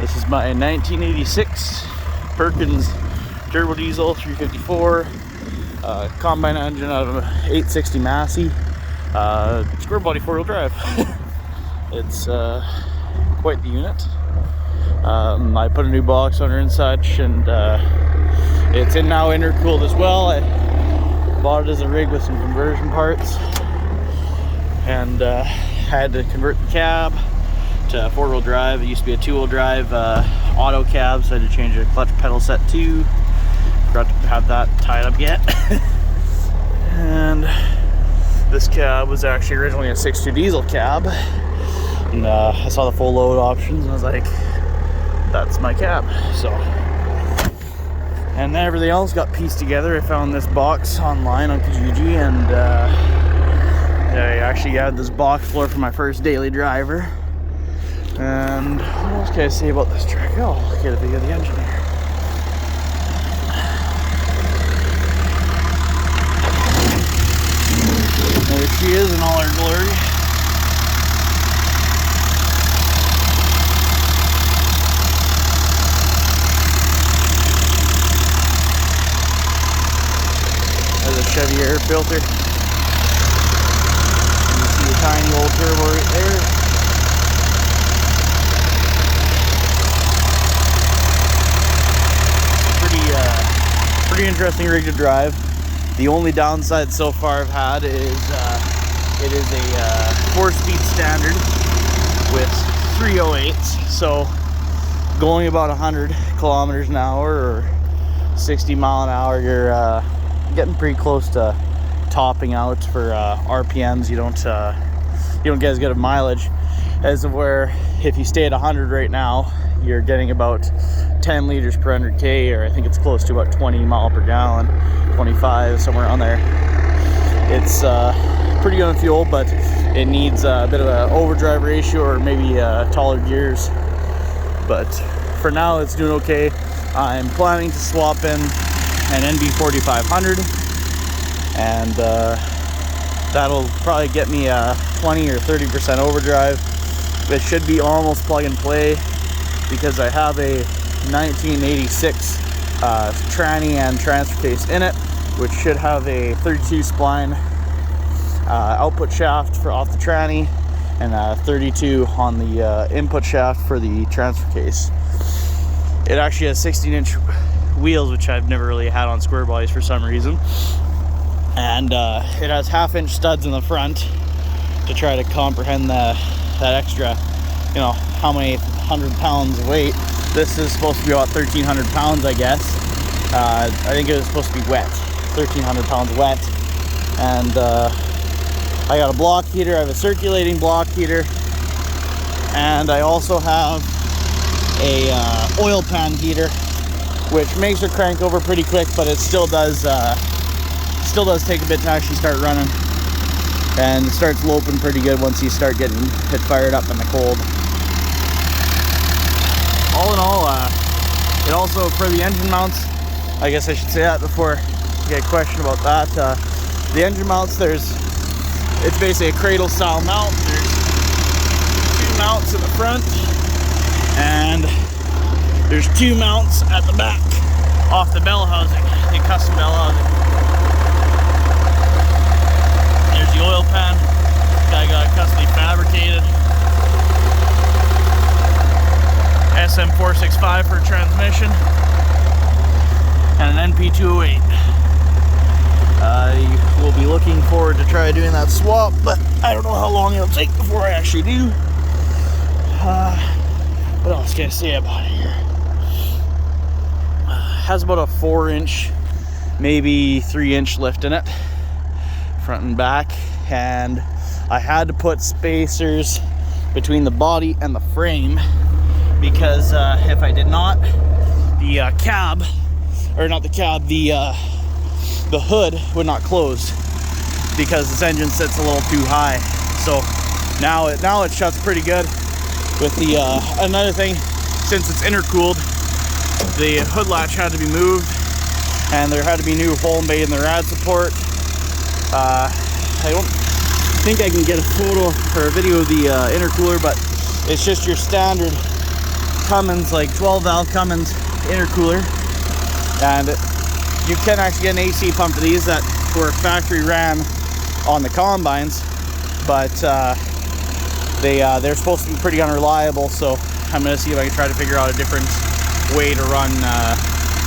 This is my 1986 Perkins turbo diesel 354 combine engine out of an 860 Massey, square body 4-wheel drive. It's quite the unit. I put a new box on her and such, and it's now intercooled as well. I bought it as a rig with some conversion parts, and had to convert the cab to 4-wheel drive. It used to be a 2-wheel drive auto cab, so I had to change the clutch pedal set too. Forgot to have that tied up yet. And this cab was actually originally a 6.2 diesel cab, and I saw the full load options and I was like, that's my cab. So, and then everything else got pieced together. I found this box online on Kijiji, and I actually got this box floor for my first daily driver. And what else can I say about this truck? Oh, look at the big of the engine here. There she is in all her glory. There's a Chevy air filter. You see a tiny old turbo right there. Pretty interesting rig to drive. The only downside so far I've had is it is a 4-speed standard with 308s, so going about 100 kilometers an hour or 60 mile an hour, you're getting pretty close to topping out for RPMs. You don't get as good of mileage as of where if you stay at 100 right now, you're getting about 10 liters per 100k, or I think it's close to about 20 mile per gallon, 25, somewhere on there. It's pretty good on fuel, but it needs a bit of an overdrive ratio or maybe taller gears. But for now, it's doing okay. I'm planning to swap in an NB4500, and that'll probably get me a 20 or 30% overdrive. It should be almost plug and play, because I have a 1986 tranny and transfer case in it, which should have a 32 spline output shaft for off the tranny, and a 32 on the input shaft for the transfer case. It actually has 16-inch wheels, which I've never really had on square bodies for some reason, and it has 1/2-inch studs in the front to try to comprehend that extra, how many 100 pounds of weight. This is supposed to be about 1,300 pounds, I guess. I think it was supposed to be wet, 1,300 pounds wet. And I got a block heater. I have a circulating block heater, and I also have a oil pan heater, which makes her crank over pretty quick, but it still does take a bit to actually start running, and it starts loping pretty good once you start getting it fired up in the cold. All in all, it also, for the engine mounts, I guess I should say that before you get a question about that. The engine mounts, it's basically a cradle style mount. There's 2 mounts in the front, and there's 2 mounts at the back off the bell housing, the custom bell housing. There's the oil pan. Guy got it customly fabricated. SM465 for transmission, and an NP208. I will be looking forward to try doing that swap, but I don't know how long it'll take before I actually do. What else can I say about it here? Has about a 4-inch, maybe 3-inch lift in it, front and back, and I had to put spacers between the body and the frame, because if I did not, the the hood would not close, because this engine sits a little too high. So now it shuts pretty good. With the another thing, since it's intercooled, the hood latch had to be moved, and there had to be new hole made in the rad support. I don't think I can get a photo or a video of the intercooler, but it's just your standard Cummins, like 12 valve Cummins intercooler, and you can actually get an AC pump for these that were factory ran on the combines, but they're supposed to be pretty unreliable, so I'm going to see if I can try to figure out a different way to run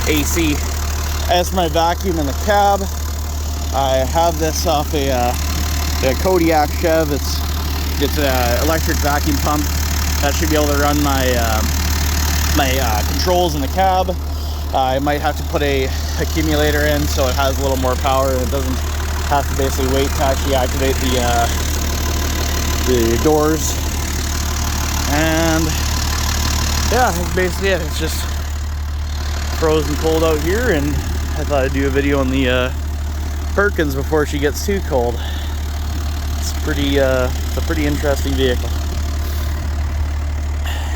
AC. As for my vacuum in the cab, I have this off a Kodiak Chev. It's an electric vacuum pump that should be able to run my controls in the cab. I might have to put a accumulator in so it has a little more power and it doesn't have to basically wait to actually activate the doors. And yeah, that's basically it. It's just frozen cold out here, and I thought I'd do a video on the Perkins before she gets too cold. It's a pretty interesting vehicle.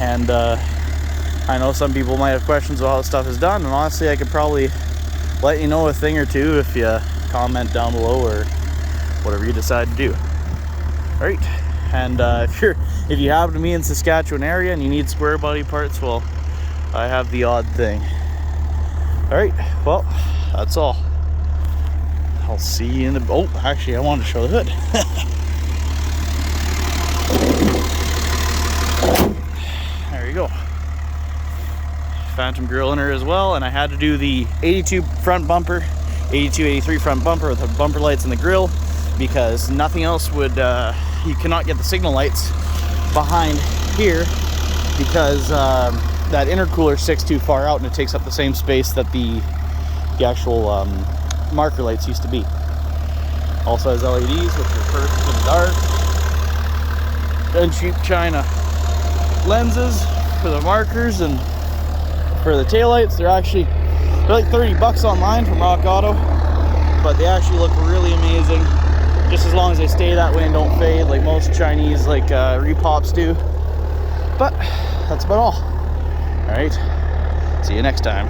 And I know some people might have questions about how this stuff is done, and honestly I could probably let you know a thing or two if you comment down below or whatever you decide to do. Alright, and if you happen to be in Saskatchewan area and you need square body parts, well, I have the odd thing. Alright, well, that's all. I'll see you in the... Oh, actually, I wanted to show the hood. There you go. Phantom grill in her as well, and I had to do the 82 front bumper, 82, 83 front bumper with the bumper lights and the grill, because nothing else would... you cannot get the signal lights behind here because that intercooler sticks too far out and it takes up the same space that the actual marker lights used to be. Also has LEDs, which are perfect in the dark. And cheap China lenses for the markers, and for the taillights, they're like 30 bucks online from Rock Auto, but they actually look really amazing, just as long as they stay that way and don't fade like most Chinese like repops do. But that's about all. All right, see you next time.